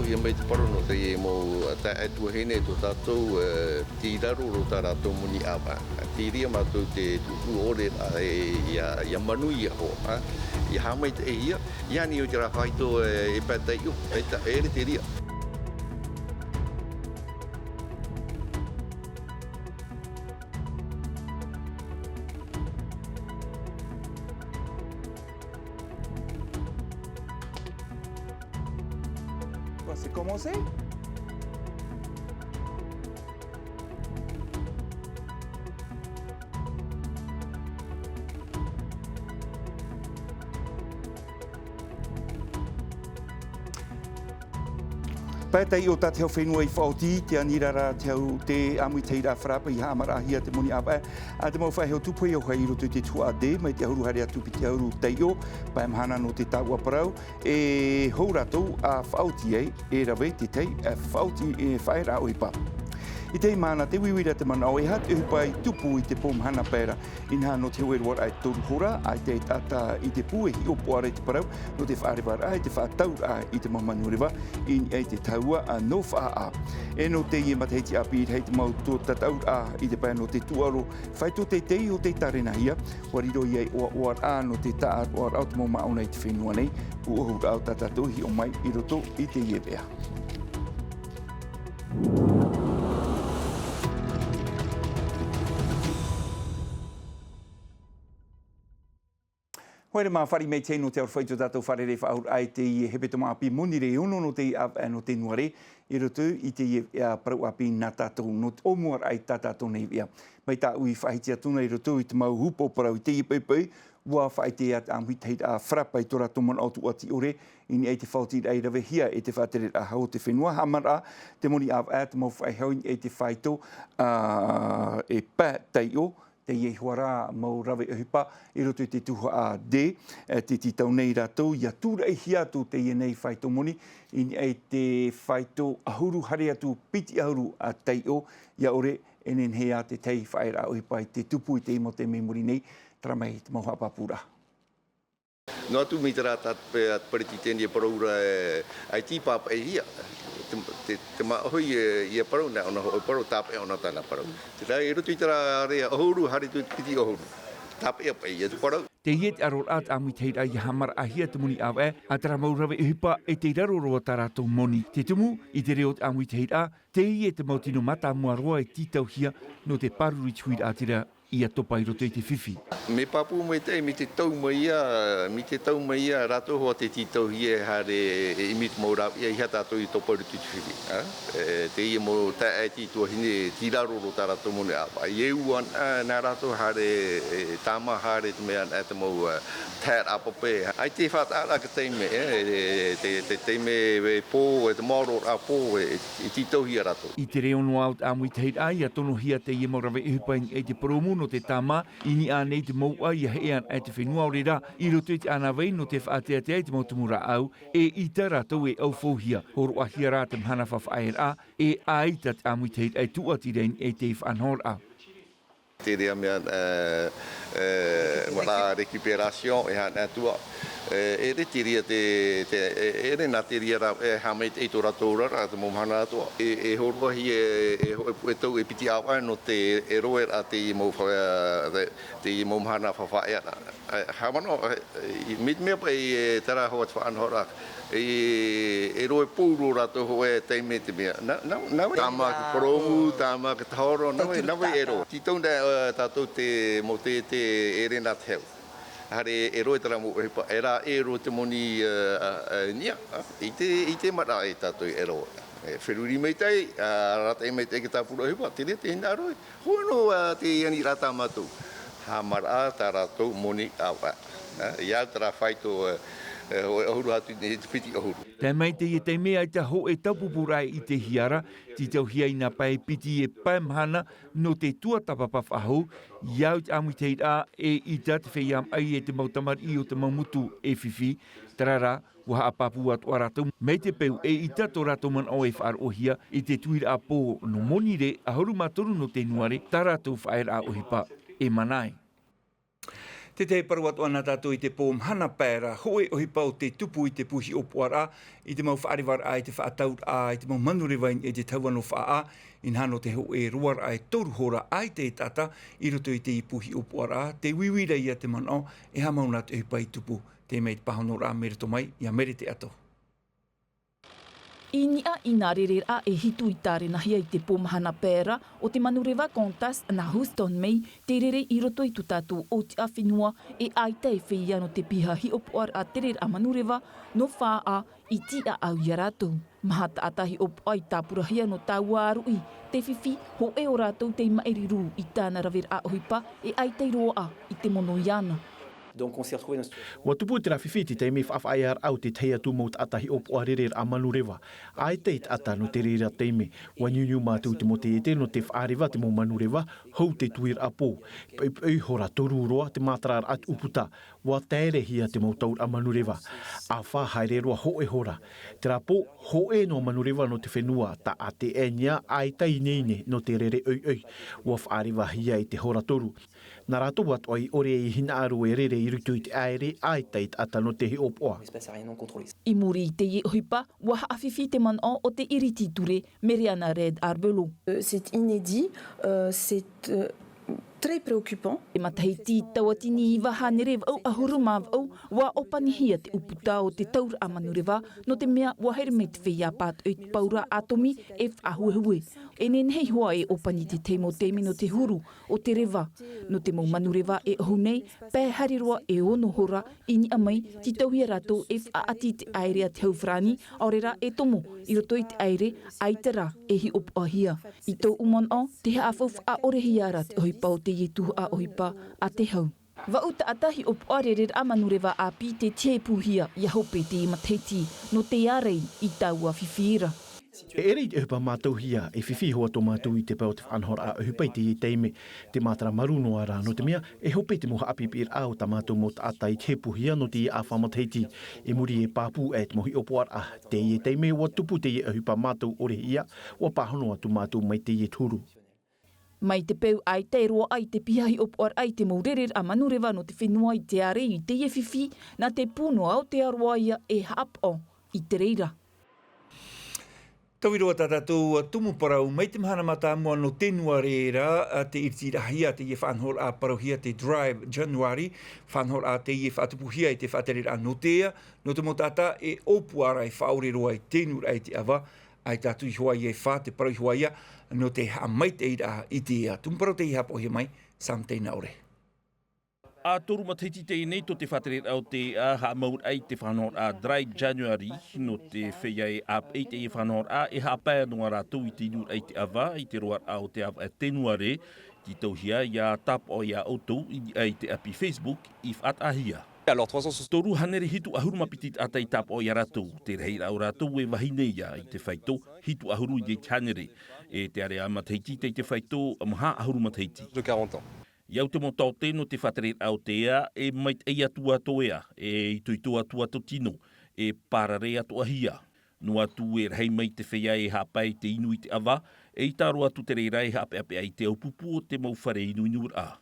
ia mai te paro no te e mo ta atu hene to tātou ti raro ro tā rātou muni awa. Ti ria mātou te tuku ore ia manu ia ho. Ia hamai te e ia ni o te rāwhaito e pētai o, e re te ria. C'est commencé? Pētai o tā te hau whenua I whaoti, te anirara te hau te amui teira whrapa I hamara hia te moni awa. A te mau whai hau tupu o hai roto te tua de, mai te hauru harea tupi te hauru teio, pai mhana no te tāua parau. E hou ratou a whaoti e rawe te tei, a whaoti e whaera o I pa. I te mana te wiwira te manao e hat e hupai tupu I te pomhana pēra. Inha no te huerwar ai toru hora, ai te tata I te pu e hi opo are te parau, no te whaarewara ai te whaataura I te mamanurewa, in ai te taua a no whaa. E no te ie matahiti api hei te mau tō tataura I te pēr no te tuaro, whai tō te tei o te tarena hia, wariro I ai oar a no te taar oar au te mau mauna I te whenua nei, u ohura au tatatohi o mai I roto I te ie bea. Hoere mā whari mei tēno te awhaitu tātou wharere whaur ai te I hepe toma api moni re uno no te no tenuare I roto I te parau api nā tātou no te omuar ai tā tātou nei vea. Mai tā ui whahitia tūna I roto I te mau hupo parau I te ipeipei, ua whaite at a muitheid a wharapai tora toman autu ati ore, ini ai te whautid ai rawe hia e te whatere a hau te whenua hamara, te moni a te mau whaihoin e te whaito e pā teio, te ie huara mau rawe uhipa, I roto te tuha a de, te titau nei rātou, ia tūra e hiatu te ie nei whaito moni, ini ai te whaito ahuru hare atu piti ahuru a teio, ia ore enen hea te tei whaera uhipa I te tupu I te imo te memori nei, tramai te mau hapapura. No atu mi te rātat pariti tēnia paraura ai tīpapa e hia. Te maahoi I parau nā ona hoi parau tāpe ona tāna parau. Te rai e roto I te rā rea ahuru, hare tu piti ahuru. Tāpe apa I te parau. Te iet aror at amui teira I hamar ahia te moni awe, a tera maurawe uhipa e te raroroa tā rātou moni. Te tumu I te reot amui teira, te iet te mautino mata mua roa e titau hia no te paruri tuir a tira ia topa I roto I te whiwhi. Me papu mai te, mi te tau mai ia, rato hoa te titau hia hare I mit maurau ia hia tātou I topa I roto I te whiwhi. Te ia mo ta e titua hine tiraroro tā rato mone awa. I euan nā rato hare tāma hare te mea te mau tēr apape. Ai te whātara ka teime, te teime pō, te mauro a pō I titau hia rato. I te reo no out a mui te hea ia tono hia te ia maurawe uhupain e te promu no te tāma, ini a nei te maua ia hean ai te whenua o rera, I roto I te ana wei no te whaatea te ai te mautumura au, e I te ratou e au fōhia, horo ahia rā te mhana whawhaer a, e aitat a mui te hea ai tuati rein e te whanhor a. Te rea mea wala recuperation e hana tua. E re te ria e re nā te ria rā e hamei te eito rātou rara te momhana atua. E horua hi e tau e piti awa no te e roe a te I momhana whawhaeana. Hamano, mit mea pa I tara hoa te whaanhora. E roe pūro rātou hoa e teime te mea. Nawe tāma ka poromu, tāma ka tahoro, nawe e roe. Titau nā tātou te mo te e re nā te heu. Hare e roe tara mo hepa, e rā e roe te moni nia, I te mara e tātou e roe. Wheruri mei tei, rata e mei tei ki tā pura hepa, te rea te hina roe. Hono te iani rata mātou. Ha mara tā rātou moni awa. Ia tara whaito ahuru hatu ne te piti ahuru. Te mai te I te mea I te ho e taupupurai I te hiara, ti tau hia I nā pai piti e paimhana no te tuatapapa whahau, iau te amui te ira e I te wheiam ai e te mautamar I o te maumutu e whiwhi, tarara, waha a papu atu a rātou, mei te peu e I tato rātou man o e whaar ohia I te tuira a pō no monire a hauru matoru no tenuare, tā rātou whaer a ohipa e manai. Te te paru atu ana tātou I te pōm hana pēra, hoe ohi pau te tupu I te puhi opuara, I te mau whaariwara ai te whaataut a, I te mau manuriwain I te tauano whaa, in hano te ho e ruar ai toru hora ai te tata, I roto I te I puhi opuara, te wiwira ia te mana, e ha mauna te pai tupu, te mei te pahanora merito mai, ia merite ato. I nia I nā rerera e hitu I tāre nahia I te pōmahana pēra o te manurewa kontas na Houston mei te rere I roto I tu tātou o te awhinua e aita e whia no te piha hi opoar a te rere a manurewa no whaa a I ti a au ia rātou. Mahata atahi opoa I tāpurahia no tāua arui, te whiwhi ho e o rātou te maeriru I tāna ravera a ohipa e aita I roa I te mono I ana. Wa tupu te rawhiwhiti te me whawhai ar au te teia tu maut atahi opo a rerer a manurewa. Ai teit ata no te rera teime. Wa nyunyu mātou te mo te ete no te whaarewa te mo manurewa, hou te tuir a pō. Pei hora toru roa te mātarar at uputa. Wa tere hia te mo taur a manurewa. A wha haere roa ho e hora. Te rapo ho e no manurewa no te whenua ta a te enya ai tai neine no te rere oi. Wa whaarewa hia I te hora toru. Nā rātou watu ai ore I hina aru e rere I rutu I te aere ai teit ata no te he opoa. I muri I te ie ohipa, waha awhiwhi te mana o te iriti ture Meriana Red Arbelo. C'est inédit, c'est très préoccupant. E matahiti tawatini I wahanerewa au ahuru māwau wa opanihia te uputa o te taura a manurewa no te mea wahere me te whia pāt o te paura atomi e whahuehue. E nenhei hoa e opani te teimo teimi no te huru o te rewa. No te mau manurewa e ohu nei, pē hariroa e ono hora I ni amai ti tauhia rato e whaati te aere a te hauwhrani, aurera e tomo I roto I te aere aitara e hi opoahia. I tau uman o, te hea awhau a orehia ara te ohipa o te ietuhu a ohipa a te hau. Wauta atahi opoarerer a manurewa a pi te tēpuhia I hope te mateti no te arei I taua whiwhira. E ere I te hupa mātou hia, e whiwhi hoa tō mātou I te pau te whanhora a hupa I te teime, te mātara maruno ara no te mea, e hope te moha apipi ao ta mātou mo ta ata I te puhia no te a whamateiti, e muri e pāpū e te mohi opoar a te I teime wa tupu te I hupa mātou ore ia, wa pāhono atu mātou mai te I turu. Mai te peu ai te roa ai te pihahi opoar ai te maurerer a manurewa no te whenua I te are I te whiwhi, na te pūnoa o te aroa ia e hapo I te reira. Tawiroa tātou tumu parau, mai te mahana mata mua no tenuare ra te irirahia te ie whanhor a parauhia te Drive January, whanhor a te ie whaatupuhia I te whaterera notea, no te motata e opuara I whaore roa I tenur ai te awa, ai tātou I hoa I e wha te parau hoa ia, no te ha mai te ira I te ia. Tumparau te iha pohi mai, sam teina ore. A toru matiti te nei to te whatere au te ha maur ai te whanor a Dry January no te whea e ap e te whanor a e ha pēr noa rātou I te nur ai te awa I te roar au te awa tenuare ki tauhia ia tap o ia auto I te api Facebook I what ahia. Alors 360 Toru hanere hitu ahuru mapitit atai tap o ia rātou te rei au rātou e wahine ia I te whaito hitu ahuru I te hanere e te are a mataiti te whaito maha ahuru mataiti. de 40 ans. Iau te montau te no te whatere au te ea e mait e atua toea e tuitua tua to tino e parare atua hia. No atu e rei mai te whea e hapai te inu I te awa e I taro atu te reira e hape ape ai te aupupu o te mau whare inu inur a.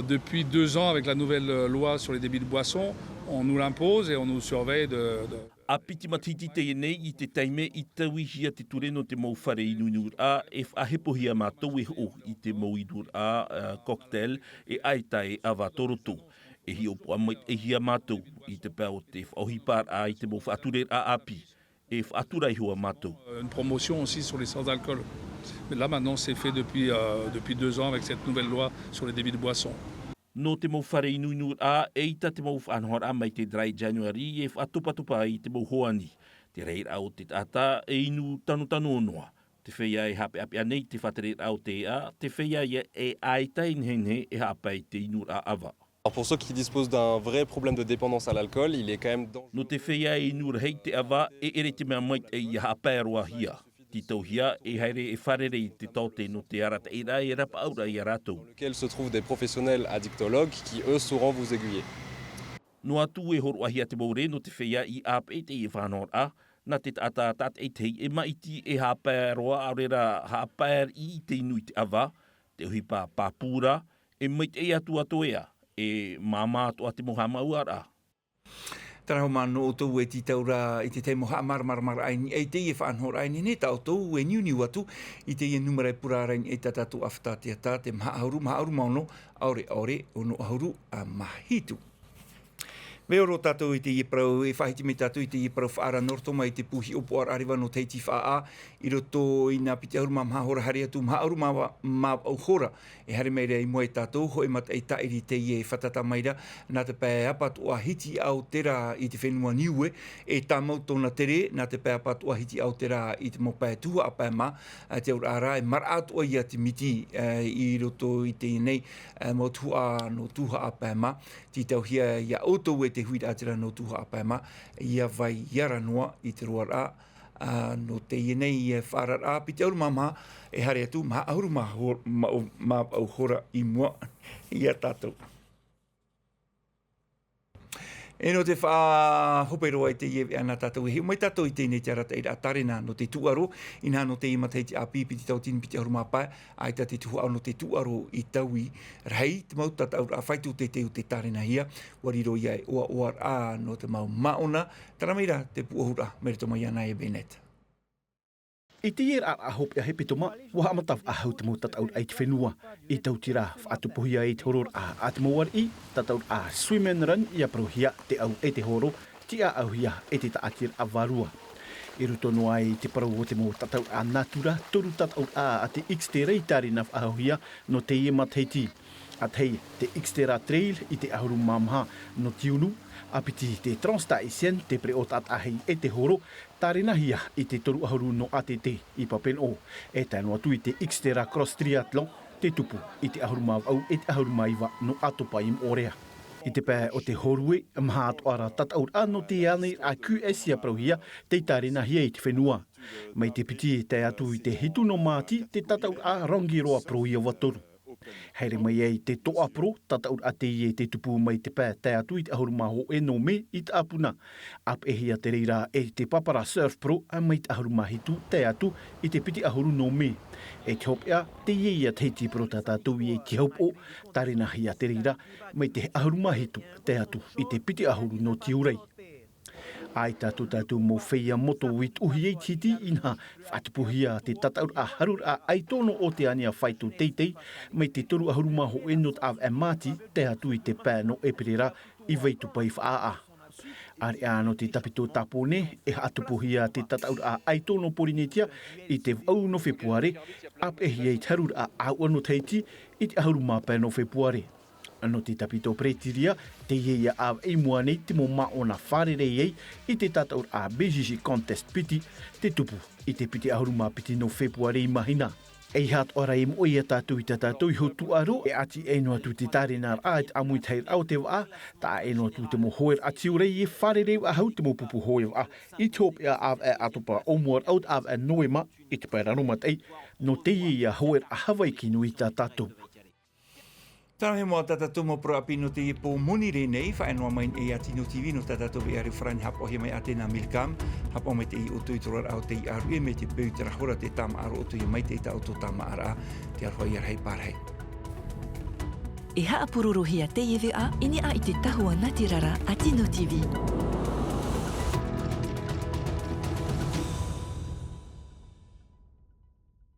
Depuis 2 ans, avec la nouvelle loi sur les débits de boissons, on nous l'impose et on nous surveille de... A piti matiti te nei I te taime I taui hia te ture no te mau whare inu inur a e whahepohia mātou e ho I te mau inur a cocktail e aita e awa toroto. E hi opo amait e hia mātou I te pēo te whauhipar a I te mau whaature a api e whaaturai hoa mātou. Une promotion aussi sur les sans-alcool. Mais là maintenant c'est fait depuis 2 ans avec cette nouvelle loi sur les débits de boissons. No te mau whare inu inu a eita te mau whanhor a mai te Dry January e whatupatupa I te mau hoani. Te reira o te tata e inu tanu onoa. Te whea e hape ape anei te whatere au te a, te whea e aita inhene e hapai te inu a ava. Alors pour ceux qui disposent d'un vrai problème de dépendance à l'alcool, il est quand même dangereux. No te whea e inu hei te ava e ere te mea mai e ia hapai roa hia. Ti tauhia e haere e wharere te taute no te arata e rai e rapa aura I a rātou. Dans lequel se trouvent des professionnels addictologues qui eux sauront vous aiguiller. No atu e horo ahia te maure no te whea I ap e te I whanor a, na te tata tat e tei e maiti e hapaeroa aurera hapaer I te inu I te awa, te uhipa pāpūra, e mait e atu atoea, e māmā toa te moha mauara. Tara ho mano o tau e ti taura i te te moha mar aini e te i whaanhora aini ne tau tau e niuni watu i te i numera e pura araini e tatatu awhatatia tā te maha auru maono aore ono auru a mahitu. Veoro tātou i te i prau, e whahiti me tātou i te i prau whaara norto mai te puhi opo ar ariwa no teiti whaa i roto i nā piti auru maha hora hari atu maha auru ma au hora e hari meira i moe tātou ho e mata i tairi te i e whatata maira nā te pē apat o hiti au tera i te whenua niue e tā mautona tere nā te pē apat o hiti au tera i te mopē tuha a pē ma te aur ara e mar atu ia te miti i roto i te nei mo tuha no tuha a pē ma ti tau hia ia outou e te hui atira no tuha apema ia vai iara noa i te roa rā no te ienei e whara rā piti auru mama e hare atu ma auru ma au hora i mua ia tātou. E no te wha hoperoa i te iewe ana tātou e he mai tātou i tēnei te arata i rā tarena no te tuaro i nā no te imateiti a pipiti tau tini piti auru mapai ai tā te tuho au no te tuaro i taui rei te mau tātou a whaitu te teo te tarena hia wariro ia e oa a no te mau maona taramira te puahura merito mai ana e Bennett. I te iera a hope a hepe toma, waha amataf a hau te mo tataur ai te whenua. I tau tira whaatupuhia i te horor a te mawar i, tataur a swim and run i a prohia te au e te horo, ti a au hia e te taatir a varua. I ruto noa i te parau o te mo tataur a natura, toru tataur a te Xterra i tari naf a au hia no te ie mateiti. A tei te Xterra Trail i te ahuru mamha no tiunu, apiti te Transstaisen te pre o tatahei e te horo, tarina hia i te toru ahuru no ATT i Papeno. E tēnu atu i te Xterra Cross Triathlon, te tupu i te ahuru mawau e te ahuru maiwa no atopa i Morea. I te pē o te horue, maha atoara tataur ano te ane a QS ia prauhia, te tarina hia i te whenua. Mai te piti te atu i te hitu no māti, te tataur a rangiroa prohia watoru. Heire mai ei te toa pro, tataur a te i te tupu mai te pē te atu i te ahuru maho e no me i te apuna. Ap e hia te reira e te papara surf pro a mai te ahuru mahitu te atu i te piti ahuru no me. E te hopea te ia teiti pro tatatu i e te hopo, tarina hia te reira mai te ahuru mahitu te atu i te piti ahuru no tiurei. Ai tātou mō whaia moto wit uhi ei titi ina whatupuhia te tataur a harur a aitono o te ania whaitu teitei mai te toru ahuru maho enot av e mati te atu i te pēno e perera i veitu pai whaa. Are ano te tapito tapone e atupuhia te tataur a aitono porinetia i te au no Februare ap e hiei harur a au ano teiti i te ahuru mā no Februare. Ano te tapito pretiria, te ia a imua nei te mo maona wharere ei i te tataur a BGC Contest piti, te tupu i te piti ahuruma piti no Februari i mahina. E hat ora i mo ia tātou i tātou i hotu aro, e ati e no atu te tārenar a et amui teir au te wa, tā e no atu te mo hoer ati urei e wharere a hau te mo pupu hoer a, i te hop ea av e atopa omuar out av e noema, i te pairanumat ei, no te ia hoer a hawaikinu i tā tātou. Tāna he moa tātou mo pro api no te i pō moni re nei, whaenua mai e ati no TV no tātou e are whrani hapo he mai ate nā milkam, hapo mai te i o tui torar au te i aru e me te peu te rahora te tama aro o tui mai te i ta auto tama ara, te arhoi arhei pārhei. E haa pururu hia te iwi a, ini a i te tahua Ngati Rara a Tino TV.